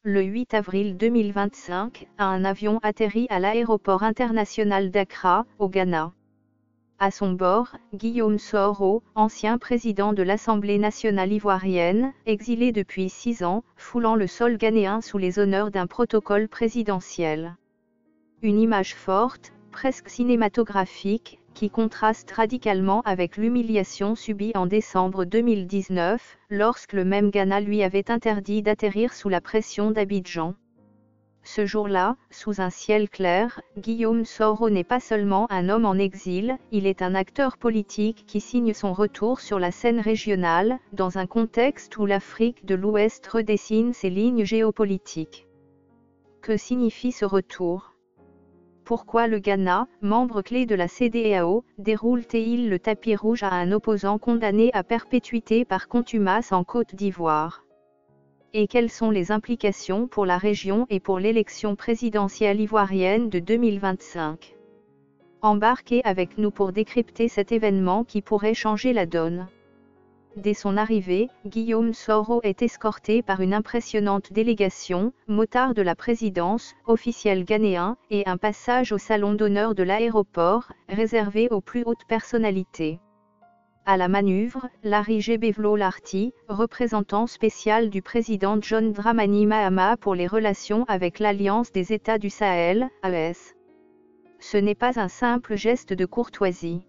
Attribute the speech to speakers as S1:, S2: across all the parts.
S1: Le 8 avril 2025, un avion atterrit à l'aéroport international d'Accra, au Ghana. À son bord, Guillaume Soro, ancien président de l'Assemblée nationale ivoirienne, exilé depuis 6 ans, foulant le sol ghanéen sous les honneurs d'un protocole présidentiel. Une image forte, presque cinématographique, qui contraste radicalement avec l'humiliation subie en décembre 2019, lorsque le même Ghana lui avait interdit d'atterrir sous la pression d'Abidjan. Ce jour-là, sous un ciel clair, Guillaume Soro n'est pas seulement un homme en exil, il est un acteur politique qui signe son retour sur la scène régionale, dans un contexte où l'Afrique de l'Ouest redessine ses lignes géopolitiques. Que signifie ce retour ? Pourquoi le Ghana, membre clé de la CEDEAO, déroule-t-il le tapis rouge à un opposant condamné à perpétuité par contumace en Côte d'Ivoire ? Et quelles sont les implications pour la région et pour l'élection présidentielle ivoirienne de 2025 ? Embarquez avec nous pour décrypter cet événement qui pourrait changer la donne. Dès son arrivée, Guillaume Soro est escorté par une impressionnante délégation, motard de la présidence, officiels ghanéens, et un passage au salon d'honneur de l'aéroport, réservé aux plus hautes personnalités. À la manœuvre, Larry Gebevlo Larty, représentant spécial du président John Dramani Mahama pour les relations avec l'Alliance des États du Sahel, AES. Ce n'est pas un simple geste de courtoisie.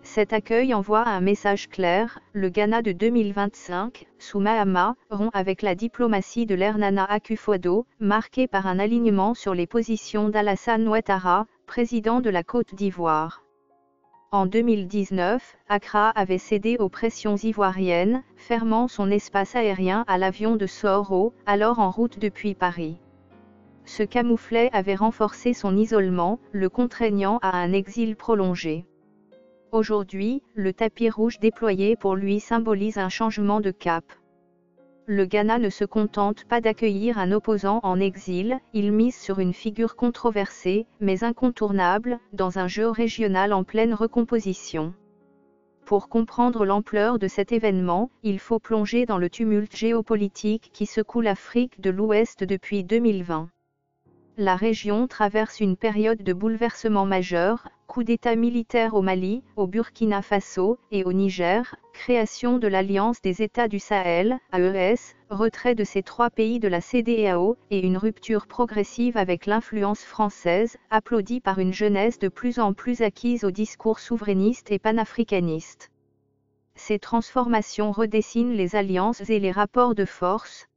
S1: Cet accueil envoie un message clair, le Ghana de 2025, sous Mahama, rompt avec la diplomatie de l'Ernana Akufo-Addo, marquée par un alignement sur les positions d'Alassane Ouattara, président de la Côte d'Ivoire. En 2019, Accra avait cédé aux pressions ivoiriennes, fermant son espace aérien à l'avion de Soro, alors en route depuis Paris. Ce camouflet avait renforcé son isolement, le contraignant à un exil prolongé. Aujourd'hui, le tapis rouge déployé pour lui symbolise un changement de cap. Le Ghana ne se contente pas d'accueillir un opposant en exil, il mise sur une figure controversée, mais incontournable, dans un jeu régional en pleine recomposition. Pour comprendre l'ampleur de cet événement, il faut plonger dans le tumulte géopolitique qui secoue l'Afrique de l'Ouest depuis 2020. La région traverse une période de bouleversement majeur, coup d'État militaire au Mali, au Burkina Faso et au Niger, création de l'Alliance des États du Sahel, AES, retrait de ces 3 pays de la CEDEAO, et une rupture progressive avec l'influence française, applaudie par une jeunesse de plus en plus acquise au discours souverainiste et panafricaniste. Ces transformations redessinent les alliances et les rapports de force.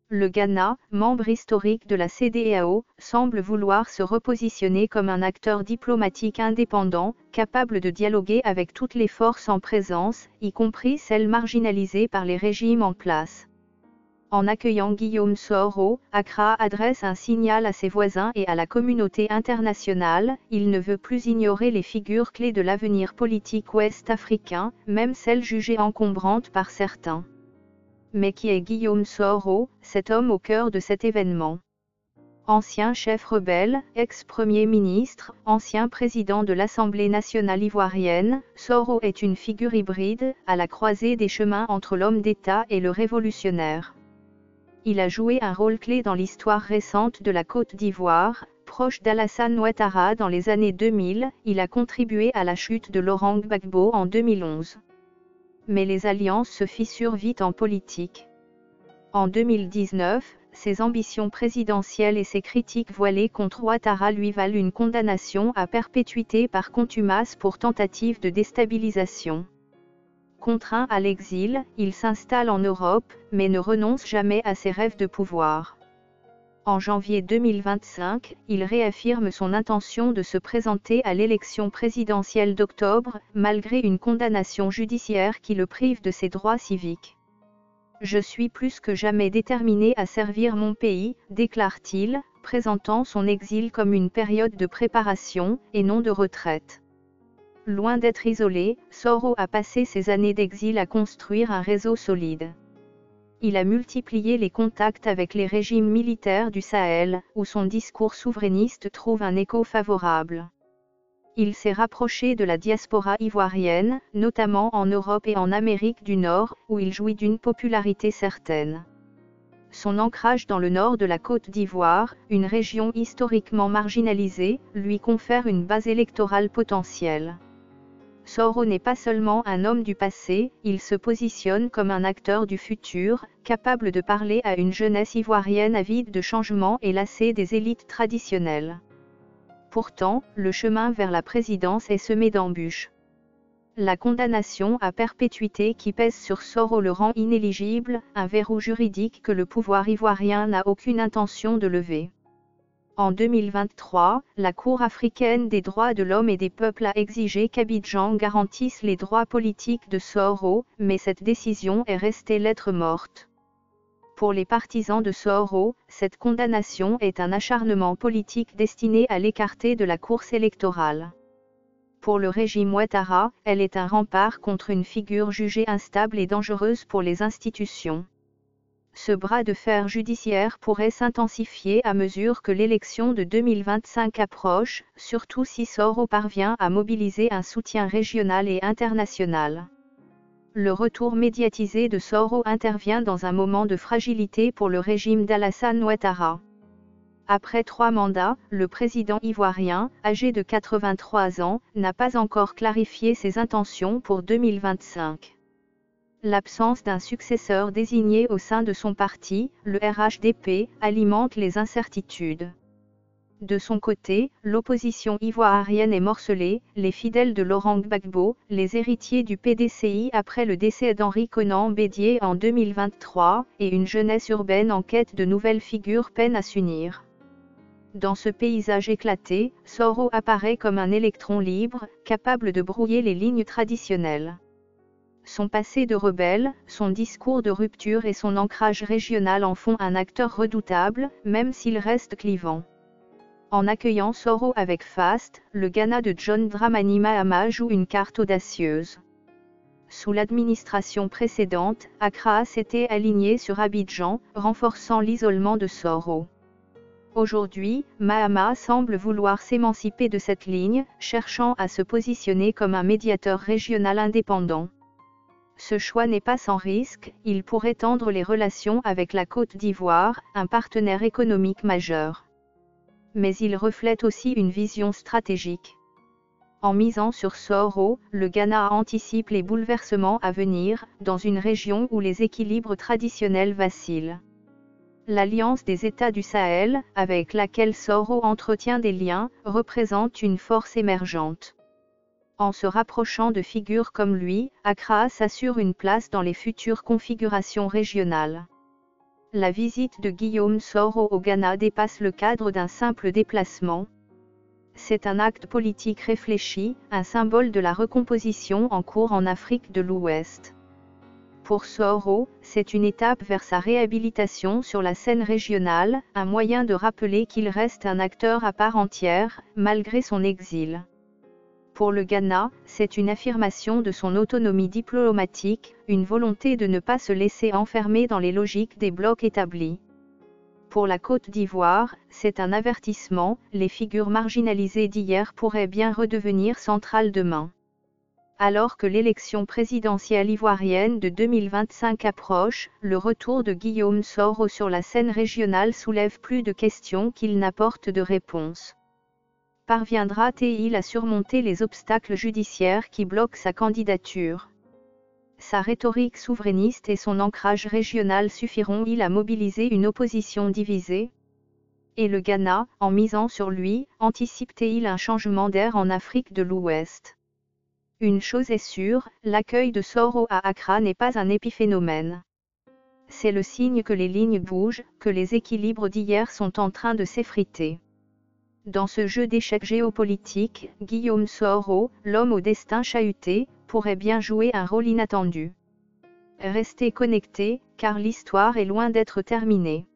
S1: Le Ghana, membre historique de la CEDEAO, semble vouloir se repositionner comme un acteur diplomatique indépendant, capable de dialoguer avec toutes les forces en présence, y compris celles marginalisées par les régimes en place. En accueillant Guillaume Soro, Accra adresse un signal à ses voisins et à la communauté internationale, il ne veut plus ignorer les figures clés de l'avenir politique ouest-africain, même celles jugées encombrantes par certains. Mais qui est Guillaume Soro, cet homme au cœur de cet événement ? Ancien chef rebelle, ex-premier ministre, ancien président de l'Assemblée nationale ivoirienne, Soro est une figure hybride, à la croisée des chemins entre l'homme d'État et le révolutionnaire. Il a joué un rôle clé dans l'histoire récente de la Côte d'Ivoire, proche d'Alassane Ouattara dans les années 2000, il a contribué à la chute de Laurent Gbagbo en 2011. Mais les alliances se fissurent vite en politique. En 2019, ses ambitions présidentielles et ses critiques voilées contre Ouattara lui valent une condamnation à perpétuité par contumace pour tentative de déstabilisation. Contraint à l'exil, il s'installe en Europe, mais ne renonce jamais à ses rêves de pouvoir. En janvier 2025, il réaffirme son intention de se présenter à l'élection présidentielle d'octobre, malgré une condamnation judiciaire qui le prive de ses droits civiques. « Je suis plus que jamais déterminé à servir mon pays », déclare-t-il, présentant son exil comme une période de préparation, et non de retraite. Loin d'être isolé, Soro a passé ses années d'exil à construire un réseau solide. Il a multiplié les contacts avec les régimes militaires du Sahel, où son discours souverainiste trouve un écho favorable. Il s'est rapproché de la diaspora ivoirienne, notamment en Europe et en Amérique du Nord, où il jouit d'une popularité certaine. son ancrage dans le nord de la Côte d'Ivoire, une région historiquement marginalisée, lui confère une base électorale potentielle. Soro n'est pas seulement un homme du passé, il se positionne comme un acteur du futur, capable de parler à une jeunesse ivoirienne avide de changement et lassée des élites traditionnelles. Pourtant, le chemin vers la présidence est semé d'embûches. La condamnation à perpétuité qui pèse sur Soro le rend inéligible, un verrou juridique que le pouvoir ivoirien n'a aucune intention de lever. En 2023, la Cour africaine des droits de l'homme et des peuples a exigé qu'Abidjan garantisse les droits politiques de Soro, mais cette décision est restée lettre morte. Pour les partisans de Soro, cette condamnation est un acharnement politique destiné à l'écarter de la course électorale. Pour le régime Ouattara, elle est un rempart contre une figure jugée instable et dangereuse pour les institutions. Ce bras de fer judiciaire pourrait s'intensifier à mesure que l'élection de 2025 approche, surtout si Soro parvient à mobiliser un soutien régional et international. Le retour médiatisé de Soro intervient dans un moment de fragilité pour le régime d'Alassane Ouattara. Après 3 mandats, le président ivoirien, âgé de 83 ans, n'a pas encore clarifié ses intentions pour 2025. L'absence d'un successeur désigné au sein de son parti, le RHDP, alimente les incertitudes. De son côté, l'opposition ivoirienne est morcelée, les fidèles de Laurent Gbagbo, les héritiers du PDCI après le décès d'Henri Konan Bédié en 2023, et une jeunesse urbaine en quête de nouvelles figures peinent à s'unir. Dans ce paysage éclaté, Soro apparaît comme un électron libre, capable de brouiller les lignes traditionnelles. Son passé de rebelle, son discours de rupture et son ancrage régional en font un acteur redoutable, même s'il reste clivant. En accueillant Soro avec faste, le Ghana de John Dramani Mahama joue une carte audacieuse. Sous l'administration précédente, Accra s'était aligné sur Abidjan, renforçant l'isolement de Soro. Aujourd'hui, Mahama semble vouloir s'émanciper de cette ligne, cherchant à se positionner comme un médiateur régional indépendant. Ce choix n'est pas sans risque, il pourrait tendre les relations avec la Côte d'Ivoire, un partenaire économique majeur. Mais il reflète aussi une vision stratégique. En misant sur Soro, le Ghana anticipe les bouleversements à venir, dans une région où les équilibres traditionnels vacillent. L'Alliance des États du Sahel, avec laquelle Soro entretient des liens, représente une force émergente. En se rapprochant de figures comme lui, Accra s'assure une place dans les futures configurations régionales. La visite de Guillaume Soro au Ghana dépasse le cadre d'un simple déplacement. C'est un acte politique réfléchi, un symbole de la recomposition en cours en Afrique de l'Ouest. Pour Soro, c'est une étape vers sa réhabilitation sur la scène régionale, un moyen de rappeler qu'il reste un acteur à part entière, malgré son exil. Pour le Ghana, c'est une affirmation de son autonomie diplomatique, une volonté de ne pas se laisser enfermer dans les logiques des blocs établis. Pour la Côte d'Ivoire, c'est un avertissement, les figures marginalisées d'hier pourraient bien redevenir centrales demain. Alors que l'élection présidentielle ivoirienne de 2025 approche, le retour de Guillaume Soro sur la scène régionale soulève plus de questions qu'il n'apporte de réponses. Parviendra-t-il à surmonter les obstacles judiciaires qui bloquent sa candidature? Sa rhétorique souverainiste et son ancrage régional suffiront-ils à mobiliser une opposition divisée? Et le Ghana, en misant sur lui, anticipe-t-il un changement d'air en Afrique de l'Ouest? Une chose est sûre, l'accueil de Soro à Accra n'est pas un épiphénomène. C'est le signe que les lignes bougent, que les équilibres d'hier sont en train de s'effriter. Dans ce jeu d'échecs géopolitique, Guillaume Soro, l'homme au destin chahuté, pourrait bien jouer un rôle inattendu. Restez connectés, car l'histoire est loin d'être terminée.